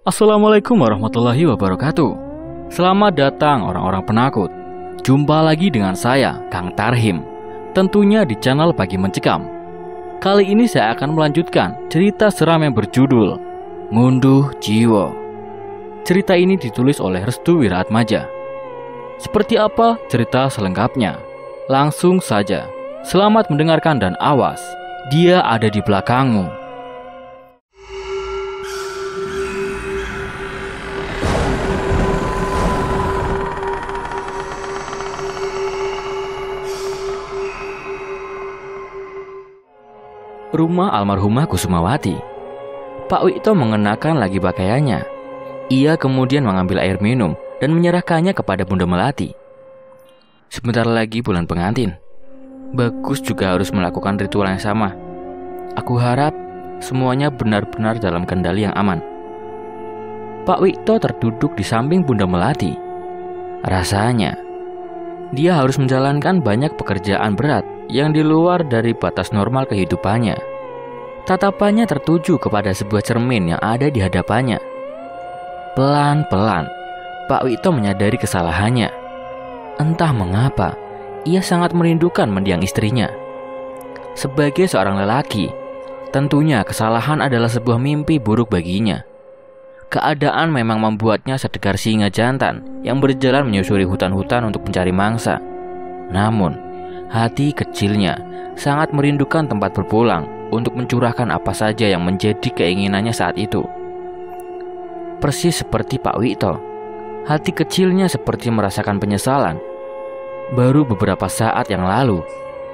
Assalamualaikum warahmatullahi wabarakatuh. Selamat datang orang-orang penakut. Jumpa lagi dengan saya, Kang Tarhim. Tentunya di channel Pagi Mencekam. Kali ini saya akan melanjutkan cerita seram yang berjudul Ngunduh Jiwa. Cerita ini ditulis oleh Restu Wiraatmaja. Seperti apa cerita selengkapnya? Langsung saja. Selamat mendengarkan dan awas, dia ada di belakangmu. Rumah almarhumah Kusumawati. Pak Wikto mengenakan lagi pakaiannya. Ia kemudian mengambil air minum dan menyerahkannya kepada Bunda Melati. Sebentar lagi bulan pengantin. Bagus juga harus melakukan ritual yang sama. Aku harap semuanya benar-benar dalam kendali yang aman. Pak Wikto terduduk di samping Bunda Melati. Rasanya dia harus menjalankan banyak pekerjaan berat yang di luar dari batas normal kehidupannya. Tatapannya tertuju kepada sebuah cermin yang ada di hadapannya. Pelan-pelan, Pak Wikto menyadari kesalahannya. Entah mengapa, ia sangat merindukan mendiang istrinya. Sebagai seorang lelaki, tentunya kesalahan adalah sebuah mimpi buruk baginya. Keadaan memang membuatnya sedegar singa jantan yang berjalan menyusuri hutan-hutan untuk mencari mangsa. Namun, hati kecilnya sangat merindukan tempat berpulang untuk mencurahkan apa saja yang menjadi keinginannya saat itu. Persis seperti Pak Wikto, hati kecilnya seperti merasakan penyesalan. Baru beberapa saat yang lalu,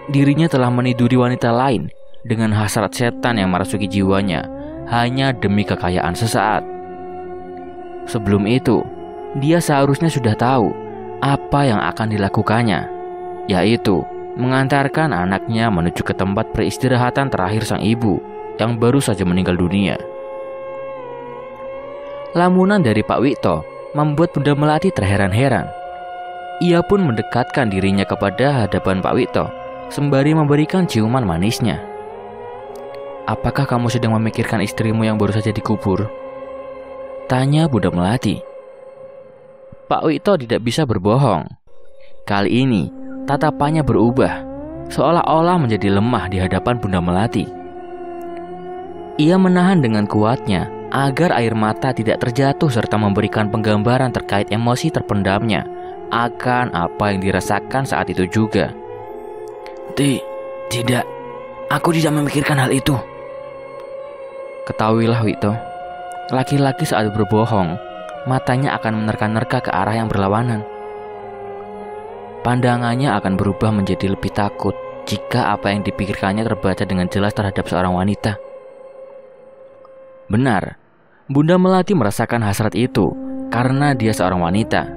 dirinya telah meniduri wanita lain dengan hasrat setan yang merasuki jiwanya hanya demi kekayaan sesaat. Sebelum itu, dia seharusnya sudah tahu apa yang akan dilakukannya, yaitu mengantarkan anaknya menuju ke tempat peristirahatan terakhir sang ibu yang baru saja meninggal dunia. Lamunan dari Pak Wikto membuat Bunda Melati terheran-heran. Ia pun mendekatkan dirinya kepada hadapan Pak Wikto sembari memberikan ciuman manisnya. "Apakah kamu sedang memikirkan istrimu yang baru saja dikubur?" tanya Bunda Melati. Pak Wikto tidak bisa berbohong. Kali ini tatapannya berubah, seolah-olah menjadi lemah di hadapan Bunda Melati. Ia menahan dengan kuatnya agar air mata tidak terjatuh serta memberikan penggambaran terkait emosi terpendamnya akan apa yang dirasakan saat itu juga. Tidak, aku tidak memikirkan hal itu. Ketahuilah Wikto, laki-laki saat berbohong, matanya akan menerka-nerka ke arah yang berlawanan. Pandangannya akan berubah menjadi lebih takut jika apa yang dipikirkannya terbaca dengan jelas terhadap seorang wanita. Benar, Bunda Melati merasakan hasrat itu karena dia seorang wanita.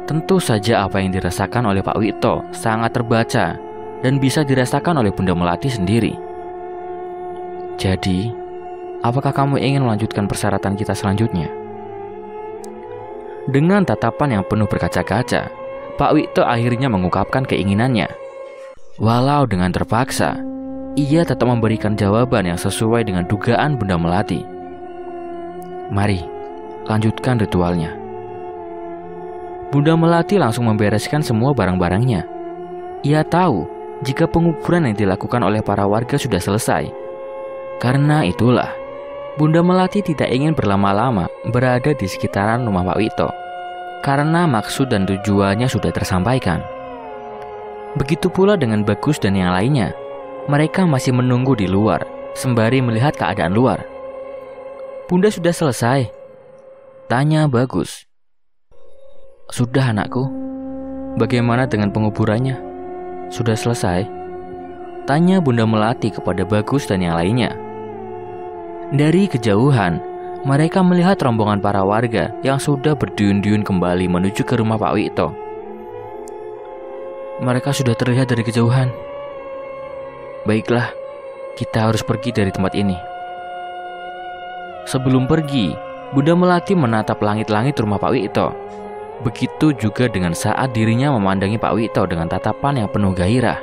Tentu saja apa yang dirasakan oleh Pak Wikto sangat terbaca dan bisa dirasakan oleh Bunda Melati sendiri. Jadi, apakah kamu ingin melanjutkan persyaratan kita selanjutnya? Dengan tatapan yang penuh berkaca-kaca, Pak Wikto akhirnya mengungkapkan keinginannya. Walau dengan terpaksa, ia tetap memberikan jawaban yang sesuai dengan dugaan Bunda Melati. Mari, lanjutkan ritualnya. Bunda Melati langsung membereskan semua barang-barangnya. Ia tahu jika penguburan yang dilakukan oleh para warga sudah selesai. Karena itulah, Bunda Melati tidak ingin berlama-lama berada di sekitaran rumah Pak Wikto, karena maksud dan tujuannya sudah tersampaikan. Begitu pula dengan Bagus dan yang lainnya. Mereka masih menunggu di luar, sembari melihat keadaan luar. Bunda sudah selesai? Tanya Bagus. Sudah anakku. Bagaimana dengan penguburannya? Sudah selesai? Tanya Bunda Melati kepada Bagus dan yang lainnya. Dari kejauhan, mereka melihat rombongan para warga yang sudah berduyun-duyun kembali menuju ke rumah Pak Wikto. Mereka sudah terlihat dari kejauhan. Baiklah, kita harus pergi dari tempat ini. Sebelum pergi, Bunda Melati menatap langit-langit rumah Pak Wikto. Begitu juga dengan saat dirinya memandangi Pak Wikto dengan tatapan yang penuh gairah.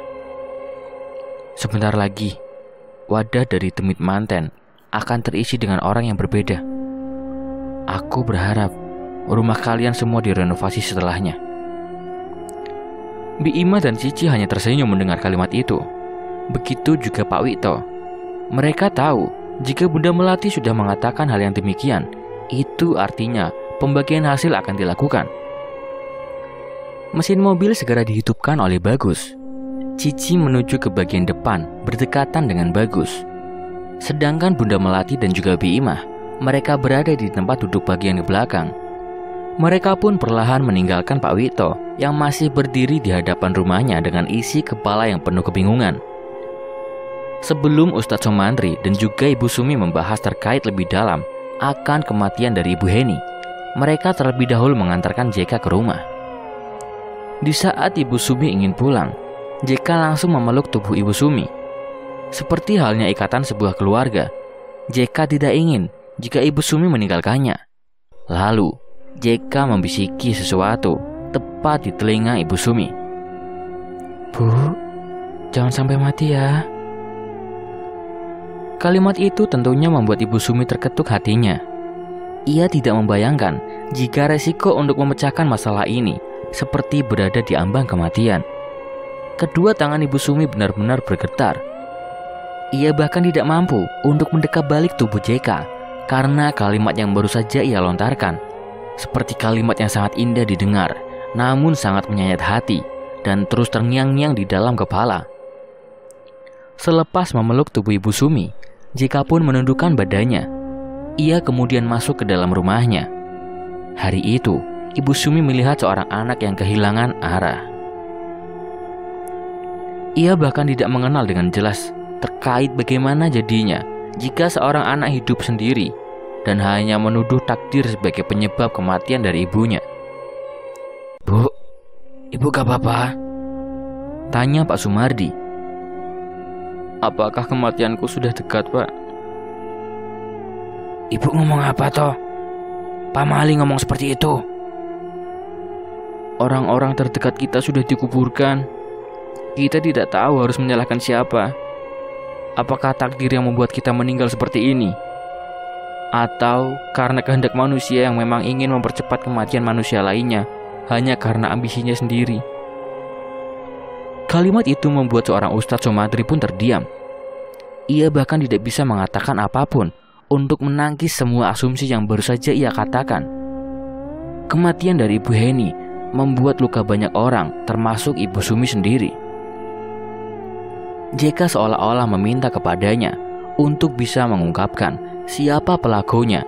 Sebentar lagi, wadah dari demit manten akan terisi dengan orang yang berbeda. Aku berharap rumah kalian semua direnovasi setelahnya. Bi Ima dan Cici hanya tersenyum mendengar kalimat itu. Begitu juga Pak Wito. Mereka tahu jika Bunda Melati sudah mengatakan hal yang demikian, itu artinya pembagian hasil akan dilakukan. Mesin mobil segera dihidupkan oleh Bagus. Cici menuju ke bagian depan berdekatan dengan Bagus. Sedangkan Bunda Melati dan juga Bi Ima, mereka berada di tempat duduk bagian belakang. Mereka pun perlahan meninggalkan Pak Wito yang masih berdiri di hadapan rumahnya dengan isi kepala yang penuh kebingungan. Sebelum Ustadz Somantri dan juga Ibu Sumi membahas terkait lebih dalam akan kematian dari Ibu Heni, mereka terlebih dahulu mengantarkan JK ke rumah. Di saat Ibu Sumi ingin pulang, JK langsung memeluk tubuh Ibu Sumi. Seperti halnya ikatan sebuah keluarga, JK tidak ingin jika Ibu Sumi meninggalkannya. Lalu, JK membisiki sesuatu tepat di telinga Ibu Sumi. "Bu, jangan sampai mati ya." Kalimat itu tentunya membuat Ibu Sumi terketuk hatinya. Ia tidak membayangkan jika resiko untuk memecahkan masalah ini seperti berada di ambang kematian. Kedua tangan Ibu Sumi benar-benar bergetar. Ia bahkan tidak mampu untuk mendekap balik tubuh JK karena kalimat yang baru saja ia lontarkan. Seperti kalimat yang sangat indah didengar, namun sangat menyayat hati dan terus terngiang-ngiang di dalam kepala. Selepas memeluk tubuh Ibu Sumi, JK pun menundukkan badannya. Ia kemudian masuk ke dalam rumahnya. Hari itu, Ibu Sumi melihat seorang anak yang kehilangan arah. Ia bahkan tidak mengenal dengan jelas terkait bagaimana jadinya jika seorang anak hidup sendiri dan hanya menuduh takdir sebagai penyebab kematian dari ibunya. "Bu, Ibu gak apa-apa?" tanya Pak Sumardi. "Apakah kematianku sudah dekat, Pak?" "Ibu ngomong apa toh? Pak Mali ngomong seperti itu." "Orang-orang terdekat kita sudah dikuburkan. Kita tidak tahu harus menyalahkan siapa. Apakah takdir yang membuat kita meninggal seperti ini? Atau karena kehendak manusia yang memang ingin mempercepat kematian manusia lainnya hanya karena ambisinya sendiri?" Kalimat itu membuat seorang Ustadz Somantri pun terdiam. Ia bahkan tidak bisa mengatakan apapun untuk menangkis semua asumsi yang baru saja ia katakan. Kematian dari Ibu Heni membuat luka banyak orang, termasuk Ibu Sumi sendiri. JK seolah-olah meminta kepadanya untuk bisa mengungkapkan siapa pelakunya,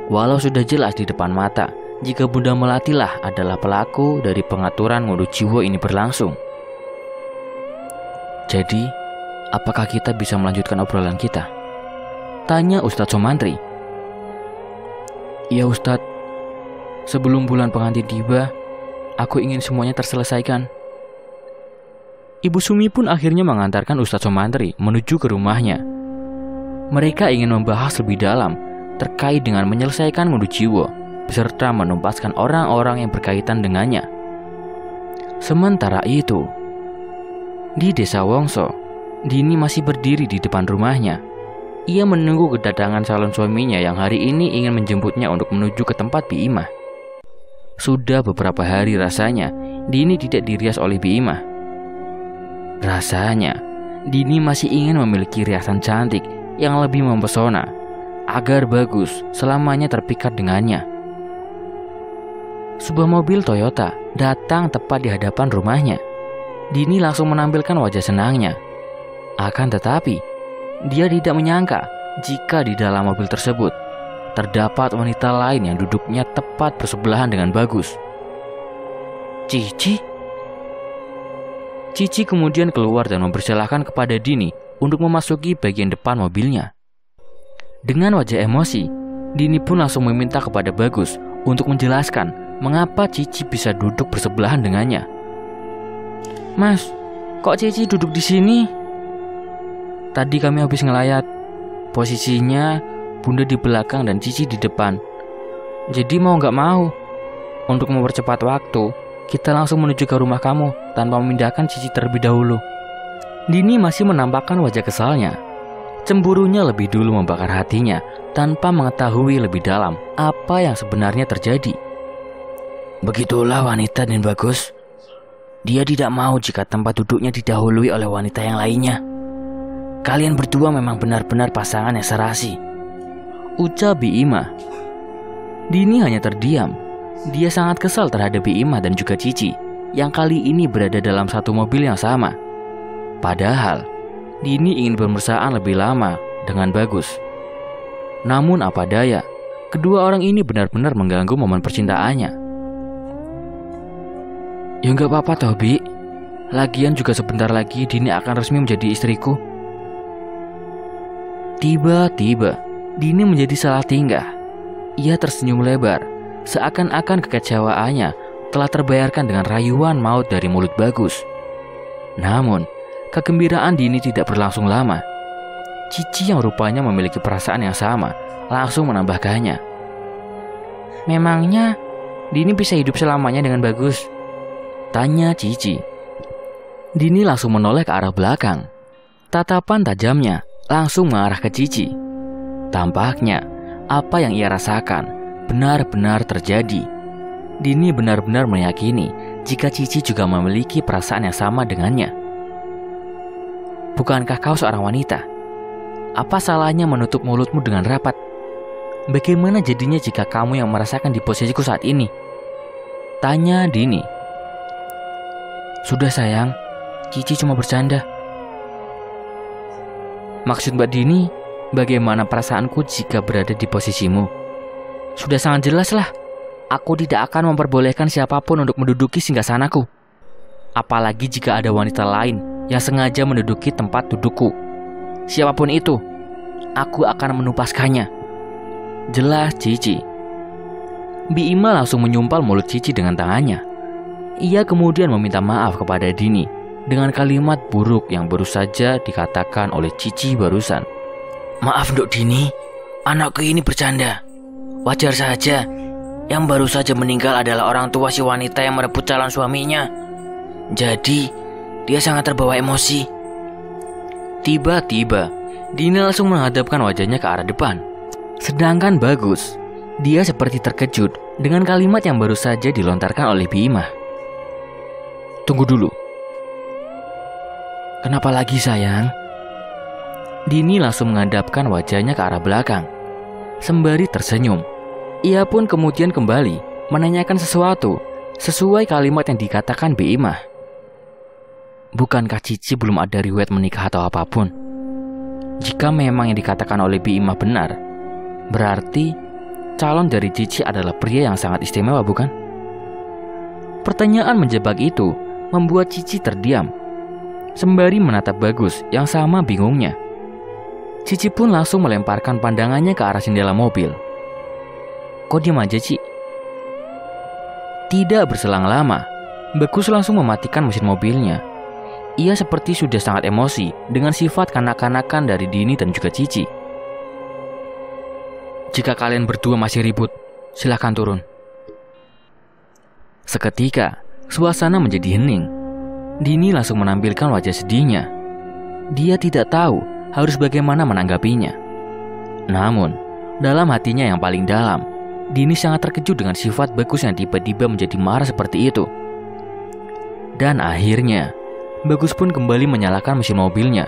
walau sudah jelas di depan mata jika Bunda Melatilah adalah pelaku dari pengaturan ngunduh jiwa ini berlangsung. "Jadi, apakah kita bisa melanjutkan obrolan kita?" tanya Ustadz Somantri. "Iya Ustadz, sebelum bulan pengantin tiba, aku ingin semuanya terselesaikan." Ibu Sumi pun akhirnya mengantarkan Ustadz Somantri menuju ke rumahnya. Mereka ingin membahas lebih dalam terkait dengan menyelesaikan ngunduh jiwa beserta menuntaskan orang-orang yang berkaitan dengannya. Sementara itu, di Desa Wongso, Dini masih berdiri di depan rumahnya. Ia menunggu kedatangan calon suaminya yang hari ini ingin menjemputnya untuk menuju ke tempat Bi Ima. Sudah beberapa hari rasanya Dini tidak dirias oleh Bi Ima. Rasanya Dini masih ingin memiliki riasan cantik yang lebih mempesona agar Bagus selamanya terpikat dengannya. Sebuah mobil Toyota datang tepat di hadapan rumahnya. Dini langsung menampilkan wajah senangnya. Akan tetapi, dia tidak menyangka jika di dalam mobil tersebut terdapat wanita lain yang duduknya tepat bersebelahan dengan Bagus. "Cici?" Cici kemudian keluar dan mempersilahkan kepada Dini untuk memasuki bagian depan mobilnya. Dengan wajah emosi, Dini pun langsung meminta kepada Bagus untuk menjelaskan mengapa Cici bisa duduk bersebelahan dengannya. "Mas, kok Cici duduk di sini?" "Tadi kami habis ngelayat. Posisinya Bunda di belakang dan Cici di depan. Jadi mau gak mau, untuk mempercepat waktu, kita langsung menuju ke rumah kamu tanpa memindahkan Cici terlebih dahulu." Dini masih menampakkan wajah kesalnya. Cemburunya lebih dulu membakar hatinya tanpa mengetahui lebih dalam apa yang sebenarnya terjadi. Begitulah wanita dan Bagus. Dia tidak mau jika tempat duduknya didahului oleh wanita yang lainnya. Kalian berdua memang benar-benar pasangan yang serasi, ucap Biimah. Dini hanya terdiam. Dia sangat kesal terhadap Biimah dan juga Cici yang kali ini berada dalam satu mobil yang sama. Padahal Dini ingin bermesraan lebih lama dengan Bagus. Namun apa daya, kedua orang ini benar-benar mengganggu momen percintaannya. Ya nggak apa-apa toh, Bi. Lagian juga sebentar lagi Dini akan resmi menjadi istriku. Tiba-tiba Dini menjadi salah tingkah. Ia tersenyum lebar, seakan-akan kekecewaannya telah terbayarkan dengan rayuan maut dari mulut Bagus. Namun, kegembiraan Dini tidak berlangsung lama. Cici yang rupanya memiliki perasaan yang sama langsung menambahkannya. Memangnya Dini bisa hidup selamanya dengan Bagus? Tanya Cici. Dini langsung menoleh ke arah belakang. Tatapan tajamnya langsung mengarah ke Cici. Tampaknya apa yang ia rasakan benar-benar terjadi. Dini benar-benar meyakini jika Cici juga memiliki perasaan yang sama dengannya. Bukankah kau seorang wanita? Apa salahnya menutup mulutmu dengan rapat? Bagaimana jadinya jika kamu yang merasakan di posisiku saat ini? Tanya Dini. Sudah sayang, Cici cuma bercanda. Maksud Mbak Dini, bagaimana perasaanku jika berada di posisimu? Sudah sangat jelas lah. Aku tidak akan memperbolehkan siapapun untuk menduduki singgasanaku. Apalagi jika ada wanita lain yang sengaja menduduki tempat dudukku. Siapapun itu, aku akan menupaskannya. Jelas Cici. Biima langsung menyumpal mulut Cici dengan tangannya. Ia kemudian meminta maaf kepada Dini dengan kalimat buruk yang baru saja dikatakan oleh Cici barusan. Maaf Nduk Dini, anakku ini bercanda. Wajar saja, yang baru saja meninggal adalah orang tua si wanita yang merebut calon suaminya. Jadi, dia sangat terbawa emosi. Tiba-tiba, Dini langsung menghadapkan wajahnya ke arah depan. Sedangkan Bagus, dia seperti terkejut dengan kalimat yang baru saja dilontarkan oleh Biimah. Tunggu dulu. Kenapa lagi sayang? Dini langsung menghadapkan wajahnya ke arah belakang. Sembari tersenyum, ia pun kemudian kembali menanyakan sesuatu sesuai kalimat yang dikatakan Biimah. Bukankah Cici belum ada riwayat menikah atau apapun? Jika memang yang dikatakan oleh Biimah benar, berarti calon dari Cici adalah pria yang sangat istimewa, bukan? Pertanyaan menjebak itu membuat Cici terdiam, sembari menatap Bagus yang sama bingungnya. Cici pun langsung melemparkan pandangannya ke arah jendela mobil. Kok diam aja, Ci? Tidak berselang lama, Bagus langsung mematikan mesin mobilnya. Ia seperti sudah sangat emosi dengan sifat kanak-kanakan dari Dini dan juga Cici. Jika kalian berdua masih ribut, silahkan turun. Seketika, suasana menjadi hening. Dini langsung menampilkan wajah sedihnya. Dia tidak tahu harus bagaimana menanggapinya. Namun, dalam hatinya yang paling dalam, Dini sangat terkejut dengan sifat Bagus yang tiba-tiba menjadi marah seperti itu. Dan akhirnya, Bagus pun kembali menyalakan mesin mobilnya.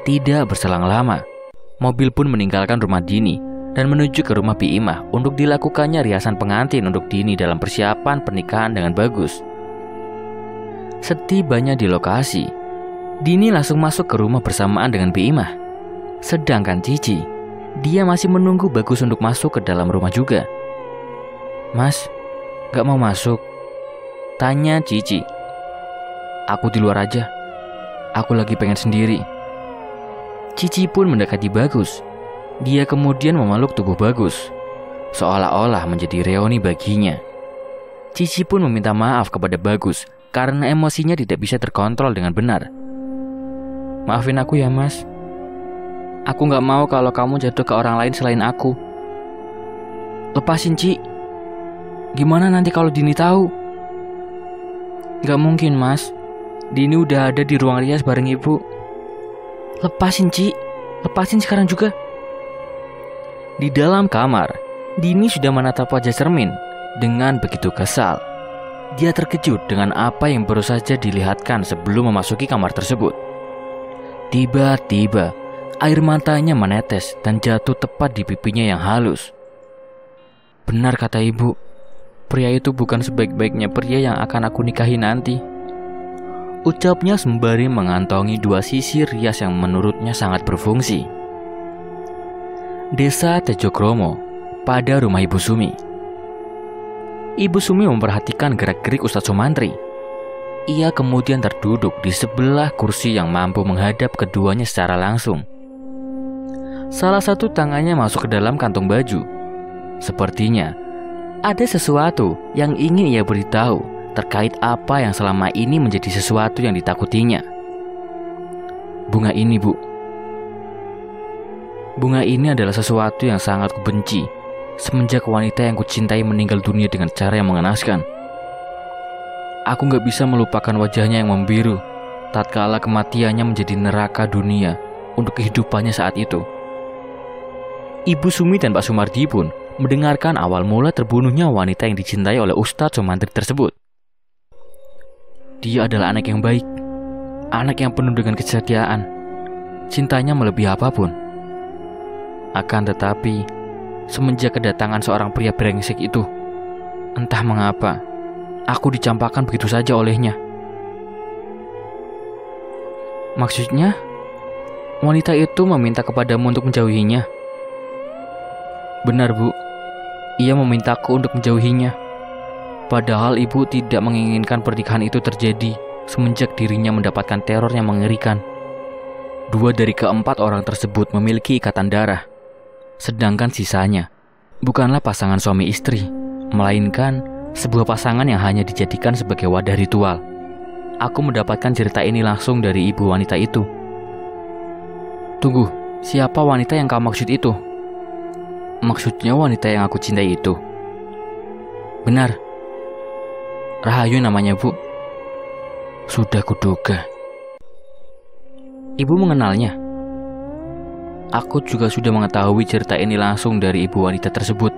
Tidak berselang lama, mobil pun meninggalkan rumah Dini dan menuju ke rumah Biimah untuk dilakukannya riasan pengantin untuk Dini dalam persiapan pernikahan dengan Bagus. Setibanya di lokasi, Dini langsung masuk ke rumah bersamaan dengan Biimah. Sedangkan Cici, dia masih menunggu Bagus untuk masuk ke dalam rumah juga. Mas, gak mau masuk? Tanya Cici. Aku di luar aja, aku lagi pengen sendiri. Cici pun mendekati Bagus. Dia kemudian memeluk tubuh Bagus, seolah-olah menjadi reuni baginya. Cici pun meminta maaf kepada Bagus karena emosinya tidak bisa terkontrol dengan benar. Maafin aku ya mas, aku gak mau kalau kamu jatuh ke orang lain selain aku. Lepasin Ci, gimana nanti kalau Dini tahu? Gak mungkin mas, Dini udah ada di ruang rias bareng ibu. Lepasin Ci, Lepasin sekarang juga. Di dalam kamar, Dini sudah menatap wajah cermin dengan begitu kesal. Dia terkejut dengan apa yang baru saja dilihatkan sebelum memasuki kamar tersebut. Tiba-tiba, air matanya menetes dan jatuh tepat di pipinya yang halus. Benar kata ibu, pria itu bukan sebaik-baiknya pria yang akan aku nikahi nanti. Ucapnya sembari mengantongi 2 sisir rias yang menurutnya sangat berfungsi. Desa Tejokromo, pada rumah Ibu Sumi. Ibu Sumi memperhatikan gerak-gerik Ustadz Sumantri. Ia kemudian terduduk di sebelah kursi yang mampu menghadap keduanya secara langsung. Salah satu tangannya masuk ke dalam kantung baju. Sepertinya ada sesuatu yang ingin ia beritahu terkait apa yang selama ini menjadi sesuatu yang ditakutinya. Bunga ini, Bu. Bunga ini adalah sesuatu yang sangat kubenci semenjak wanita yang kucintai meninggal dunia dengan cara yang mengenaskan. Aku gak bisa melupakan wajahnya yang membiru tatkala kematiannya menjadi neraka dunia untuk kehidupannya saat itu. Ibu Sumi dan Pak Sumardi pun mendengarkan awal mula terbunuhnya wanita yang dicintai oleh Ustadz Sumantri tersebut. Dia adalah anak yang baik, anak yang penuh dengan kesetiaan. Cintanya melebihi apapun. Akan tetapi, semenjak kedatangan seorang pria brengsek itu, entah mengapa, aku dicampakkan begitu saja olehnya. Maksudnya, wanita itu meminta kepadamu untuk menjauhinya. Benar, Bu. Ia memintaku untuk menjauhinya. Padahal ibu tidak menginginkan pernikahan itu terjadi semenjak dirinya mendapatkan teror yang mengerikan. 2 dari ke-4 orang tersebut memiliki ikatan darah. Sedangkan sisanya bukanlah pasangan suami istri, melainkan sebuah pasangan yang hanya dijadikan sebagai wadah ritual. Aku mendapatkan cerita ini langsung dari ibu wanita itu. Tunggu, siapa wanita yang kau maksud itu? Maksudnya wanita yang aku cintai itu. Benar. Rahayu namanya, Bu. Sudah kuduga. Ibu mengenalnya. Aku juga sudah mengetahui cerita ini langsung dari ibu wanita tersebut.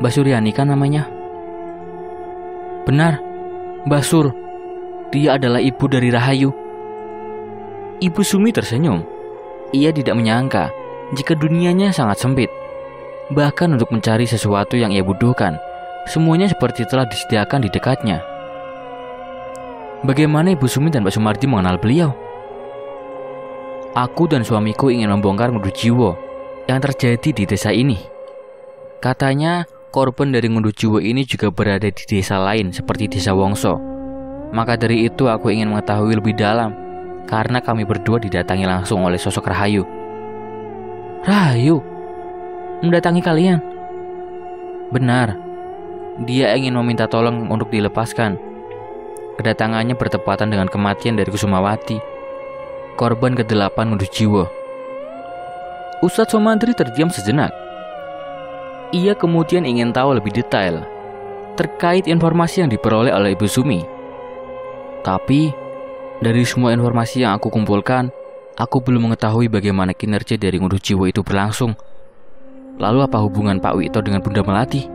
Mbak Suryani kan namanya? Benar, Mbak Sur. Dia adalah ibu dari Rahayu. Ibu Sumi tersenyum. Ia tidak menyangka jika dunianya sangat sempit. Bahkan untuk mencari sesuatu yang ia butuhkan, semuanya seperti telah disediakan di dekatnya. Bagaimana Ibu Sumi dan Pak Sumardi mengenal beliau? Aku dan suamiku ingin membongkar ngunduh jiwa yang terjadi di desa ini. Katanya korban dari ngunduh jiwa ini juga berada di desa lain seperti desa Wongso. Maka dari itu aku ingin mengetahui lebih dalam, karena kami berdua didatangi langsung oleh sosok Rahayu. Rahayu? Mendatangi kalian? Benar. Dia ingin meminta tolong untuk dilepaskan. Kedatangannya bertepatan dengan kematian dari Kusumawati, korban ke-8 ngunduh jiwa. Ustadz Sumantri terdiam sejenak. Ia kemudian ingin tahu lebih detail terkait informasi yang diperoleh oleh Ibu Sumi. Tapi dari semua informasi yang aku kumpulkan, aku belum mengetahui bagaimana kinerja dari ngunduh jiwa itu berlangsung. Lalu apa hubungan Pak Wito dengan Bunda Melati?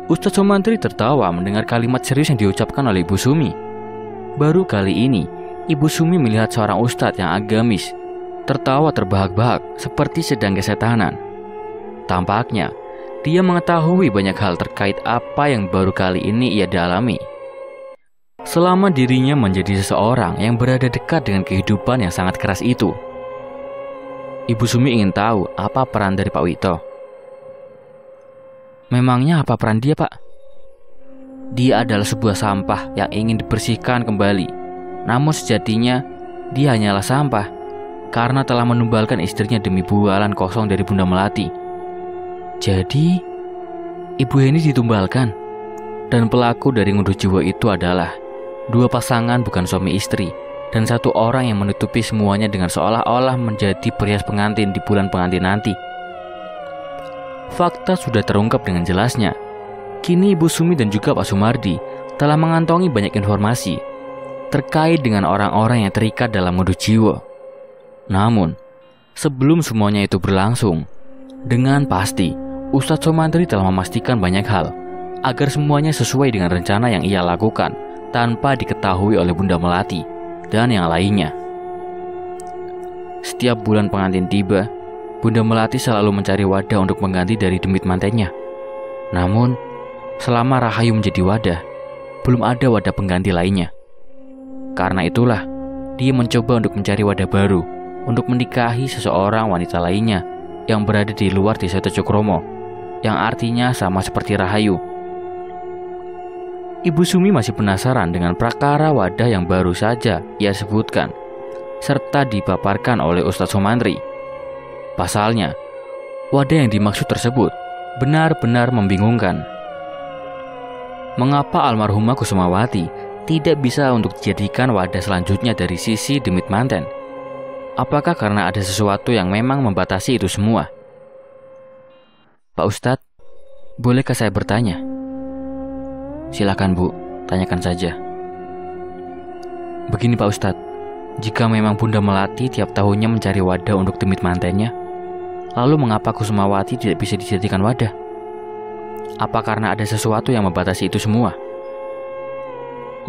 Ustadz Sumantri tertawa mendengar kalimat serius yang diucapkan oleh Ibu Sumi. Baru kali ini Ibu Sumi melihat seorang ustadz yang agamis tertawa terbahak-bahak seperti sedang kesetanan. Tampaknya dia mengetahui banyak hal terkait apa yang baru kali ini ia alami. Selama dirinya menjadi seseorang yang berada dekat dengan kehidupan yang sangat keras itu. Ibu Sumi ingin tahu apa peran dari Pak Wito. Memangnya apa peran dia, Pak? Dia adalah sebuah sampah yang ingin dibersihkan kembali. Namun sejatinya dia hanyalah sampah karena telah menumbalkan istrinya demi bualan kosong dari Bunda Melati. Jadi Ibu Heni ditumbalkan. Dan pelaku dari ngunduh jiwa itu adalah 2 pasangan bukan suami istri, dan 1 orang yang menutupi semuanya dengan seolah-olah menjadi perias pengantin di bulan pengantin nanti. Fakta sudah terungkap dengan jelasnya. Kini Ibu Sumi dan juga Pak Sumardi telah mengantongi banyak informasi terkait dengan orang-orang yang terikat dalam ngunduh jiwa. Namun, sebelum semuanya itu berlangsung, dengan pasti Ustadz Sumantri telah memastikan banyak hal agar semuanya sesuai dengan rencana yang ia lakukan tanpa diketahui oleh Bunda Melati dan yang lainnya. Setiap bulan pengantin tiba, Bunda Melati selalu mencari wadah untuk mengganti dari demit mantennya. Namun, selama Rahayu menjadi wadah, belum ada wadah pengganti lainnya. Karena itulah, dia mencoba untuk mencari wadah baru untuk menikahi seseorang wanita lainnya yang berada di luar desa Tejokromo, yang artinya sama seperti Rahayu. Ibu Sumi masih penasaran dengan prakara wadah yang baru saja ia sebutkan, serta dipaparkan oleh Ustadz Sumantri. Pasalnya, wadah yang dimaksud tersebut benar-benar membingungkan. Mengapa almarhumah Kusumawati tidak bisa untuk dijadikan wadah selanjutnya dari sisi demit manten? Apakah karena ada sesuatu yang memang membatasi itu semua? Pak Ustadz, bolehkah saya bertanya? Silakan Bu, tanyakan saja. Begini Pak Ustadz, jika memang Bunda Melati tiap tahunnya mencari wadah untuk demit mantennya, lalu mengapa Kusumawati tidak bisa dijadikan wadah? Apa karena ada sesuatu yang membatasi itu semua?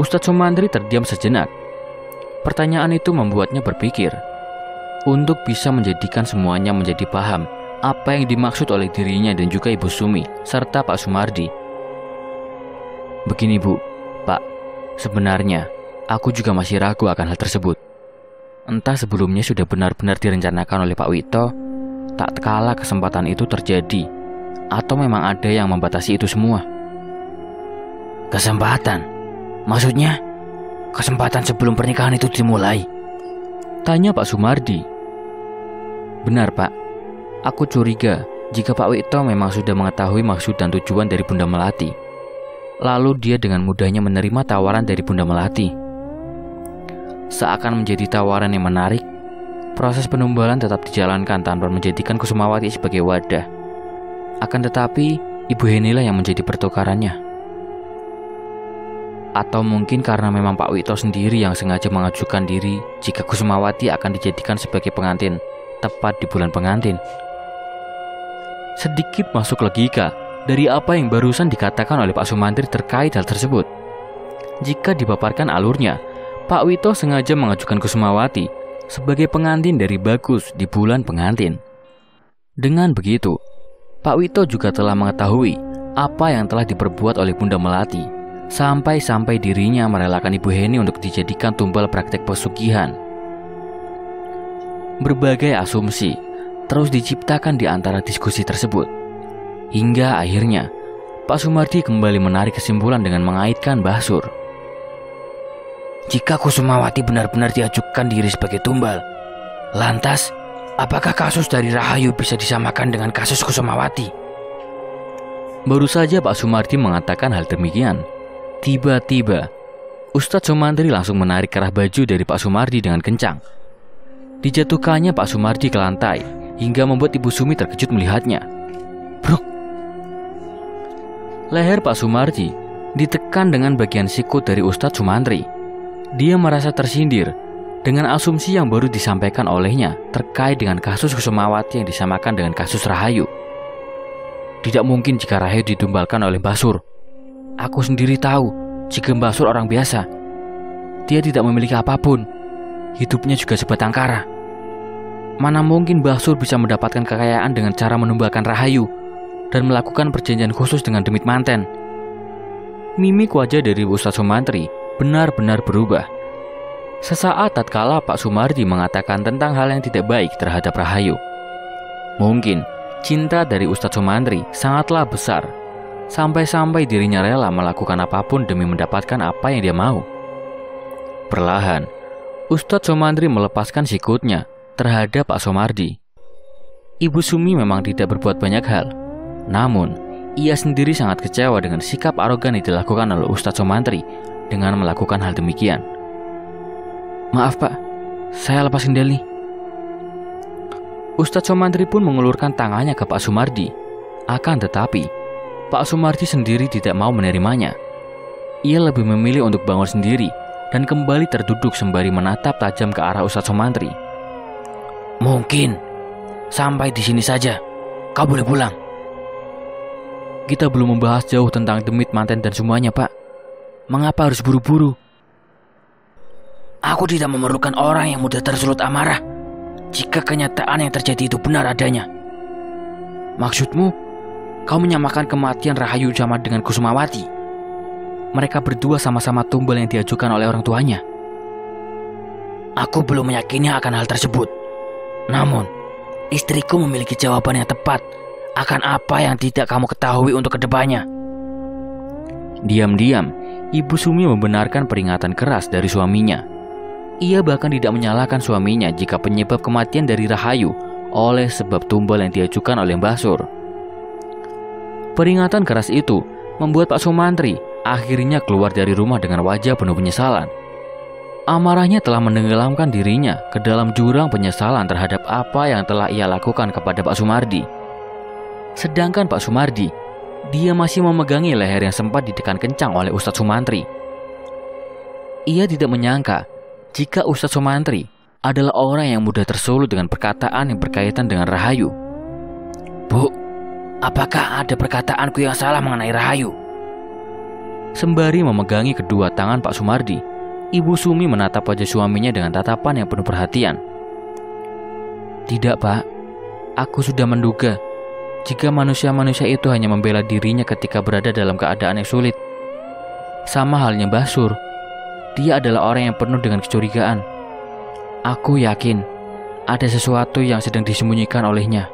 Ustadz Sumantri terdiam sejenak. Pertanyaan itu membuatnya berpikir untuk bisa menjadikan semuanya menjadi paham apa yang dimaksud oleh dirinya dan juga Ibu Sumi serta Pak Sumardi. Begini Bu, Pak, sebenarnya aku juga masih ragu akan hal tersebut. Entah sebelumnya sudah benar-benar direncanakan oleh Pak Wito, tak kala kesempatan itu terjadi, atau memang ada yang membatasi itu semua. Kesempatan? Maksudnya, kesempatan sebelum pernikahan itu dimulai? Tanya Pak Sumardi. Benar Pak, aku curiga jika Pak Wito memang sudah mengetahui maksud dan tujuan dari Bunda Melati. Lalu dia dengan mudahnya menerima tawaran dari Bunda Melati. Seakan menjadi tawaran yang menarik, proses penumbalan tetap dijalankan tanpa menjadikan Kusumawati sebagai wadah. Akan tetapi, Ibu Henilah yang menjadi pertukarannya. Atau mungkin karena memang Pak Wito sendiri yang sengaja mengajukan diri jika Kusumawati akan dijadikan sebagai pengantin tepat di bulan pengantin. Sedikit masuk logika dari apa yang barusan dikatakan oleh Pak Sumantri terkait hal tersebut. Jika dipaparkan alurnya, Pak Wito sengaja mengajukan Kusumawati sebagai pengantin dari Bagus di bulan pengantin. Dengan begitu, Pak Wito juga telah mengetahui apa yang telah diperbuat oleh Bunda Melati, sampai-sampai dirinya merelakan Ibu Heni untuk dijadikan tumbal praktek pesugihan. Berbagai asumsi terus diciptakan di antara diskusi tersebut, hingga akhirnya Pak Sumardi kembali menarik kesimpulan dengan mengaitkan Mbah Sur. Jika Kusumawati benar-benar diajukan diri sebagai tumbal, lantas apakah kasus dari Rahayu bisa disamakan dengan kasus Kusumawati? Baru saja Pak Sumardi mengatakan hal demikian, tiba-tiba Ustadz Sumantri langsung menarik kerah baju dari Pak Sumardi dengan kencang. Dijatuhkannya Pak Sumardi ke lantai hingga membuat Ibu Sumi terkejut melihatnya. Bruk! Leher Pak Sumardi ditekan dengan bagian sikut dari Ustadz Sumantri. Dia merasa tersindir dengan asumsi yang baru disampaikan olehnya terkait dengan kasus Kusumawati yang disamakan dengan kasus Rahayu. Tidak mungkin jika Rahayu ditumbalkan oleh Mbah Sur. Aku sendiri tahu jika Mbah Sur orang biasa. Dia tidak memiliki apapun. Hidupnya juga sebatang kara. Mana mungkin Mbah Sur bisa mendapatkan kekayaan dengan cara menumbalkan Rahayu dan melakukan perjanjian khusus dengan demit manten. Mimik wajah dari Ustadz Sumantri benar-benar berubah. Sesaat tatkala Pak Sumardi mengatakan tentang hal yang tidak baik terhadap Rahayu. Mungkin cinta dari Ustadz Sumantri sangatlah besar, sampai-sampai dirinya rela melakukan apapun demi mendapatkan apa yang dia mau. Perlahan, Ustadz Sumantri melepaskan sikutnya terhadap Pak Sumardi. Ibu Sumi memang tidak berbuat banyak hal, namun ia sendiri sangat kecewa dengan sikap arogan yang dilakukan oleh Ustadz Sumantri dengan melakukan hal demikian. Maaf Pak, saya lepas kendali. Ustadz Sumantri pun mengulurkan tangannya ke Pak Sumardi. Akan tetapi, Pak Sumardi sendiri tidak mau menerimanya. Ia lebih memilih untuk bangun sendiri dan kembali terduduk sembari menatap tajam ke arah Ustadz Sumantri. Mungkin sampai di sini saja. Kau boleh pulang. Kita belum membahas jauh tentang demit, manten, dan semuanya, Pak. Mengapa harus buru-buru? Aku tidak memerlukan orang yang mudah tersulut amarah jika kenyataan yang terjadi itu benar adanya. Maksudmu, kau menyamakan kematian Rahayu sama dengan Kusumawati? Mereka berdua sama-sama tumbal yang diajukan oleh orang tuanya. Aku belum meyakini akan hal tersebut. Namun, istriku memiliki jawaban yang tepat akan apa yang tidak kamu ketahui untuk kedepannya. Diam-diam, Ibu Sumi membenarkan peringatan keras dari suaminya. Ia bahkan tidak menyalahkan suaminya jika penyebab kematian dari Rahayu oleh sebab tumbal yang diajukan oleh Mbah Sur. Peringatan keras itu membuat Pak Sumantri akhirnya keluar dari rumah dengan wajah penuh penyesalan. Amarahnya telah menenggelamkan dirinya ke dalam jurang penyesalan terhadap apa yang telah ia lakukan kepada Pak Sumardi. Sedangkan Pak Sumardi, dia masih memegangi leher yang sempat ditekan kencang oleh Ustadz Sumantri. Ia tidak menyangka jika Ustadz Sumantri adalah orang yang mudah tersulut dengan perkataan yang berkaitan dengan Rahayu. Bu, apakah ada perkataanku yang salah mengenai Rahayu? Sembari memegangi kedua tangan Pak Sumardi, Ibu Sumi menatap wajah suaminya dengan tatapan yang penuh perhatian. Tidak, Pak. Aku sudah menduga jika manusia-manusia itu hanya membela dirinya ketika berada dalam keadaan yang sulit. Sama halnya Mbah Sur. Dia adalah orang yang penuh dengan kecurigaan. Aku yakin ada sesuatu yang sedang disembunyikan olehnya.